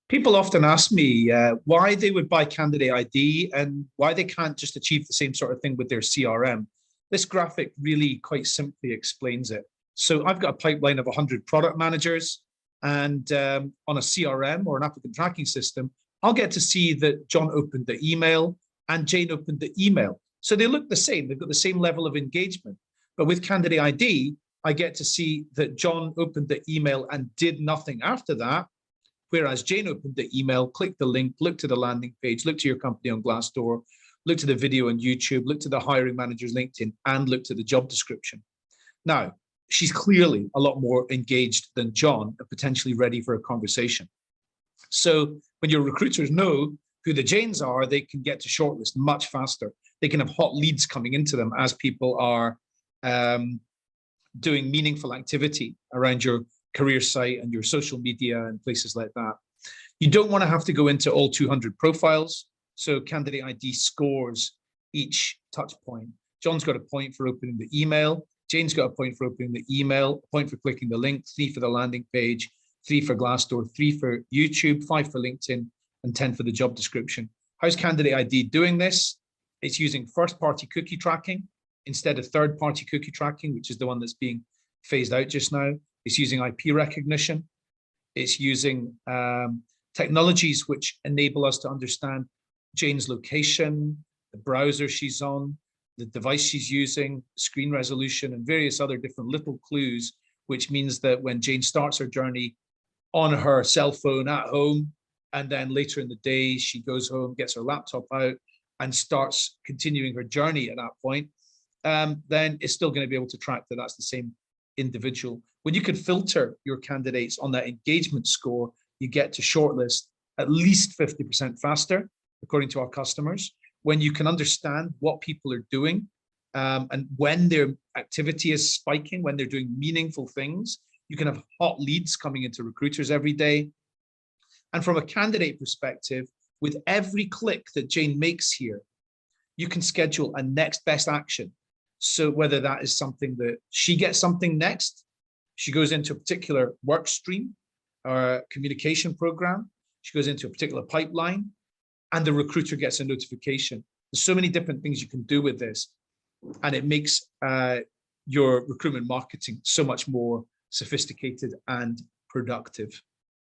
People often ask me why they would buy Candidate ID and why they can't just achieve the same sort of thing with their CRM. This graphic really quite simply explains it. So I've got a pipeline of 100 product managers, and on a CRM or an applicant tracking system, I'll get to see that John opened the email and Jane opened the email. So they look the same. They've got the same level of engagement. But with Candidate ID, I get to see that John opened the email and did nothing after that, whereas Jane opened the email, clicked the link, looked to the landing page, looked to your company on Glassdoor, looked to the video on YouTube, looked to the hiring manager's LinkedIn, and looked at the job description. Now, she's clearly a lot more engaged than John and potentially ready for a conversation. So when your recruiters know who the Janes are, they can get to shortlist much faster. They can have hot leads coming into them as people are doing meaningful activity around your career site and your social media and places like that. You don't want to have to go into all 200 profiles. So Candidate ID scores each touch point. John's got a point for opening the email. Jane's got a point for opening the email, a point for clicking the link, 3 for the landing page, 3 for Glassdoor, 3 for YouTube, 5 for LinkedIn, and 10 for the job description. How's Candidate ID doing this? It's using first-party cookie tracking instead of third-party cookie tracking, which is the one that's being phased out just now. It's using IP recognition. It's using technologies which enable us to understand Jane's location, the browser she's on, the device she's using, screen resolution, and various other different little clues, which means that when Jane starts her journey on her cell phone at home, and then later in the day, she goes home, gets her laptop out, and starts continuing her journey at that point, then it's still going to be able to track that that's the same individual. When you can filter your candidates on that engagement score, you get to shortlist at least 50% faster, according to our customers. When you can understand what people are doing and when their activity is spiking, when they're doing meaningful things, you can have hot leads coming into recruiters every day. And from a candidate perspective, with every click that Jane makes here, you can schedule a next best action. So whether that is something that she gets something next, she goes into a particular work stream or a communication program, she goes into a particular pipeline, and the recruiter gets a notification. There's so many different things you can do with this, and it makes your recruitment marketing so much more sophisticated and productive.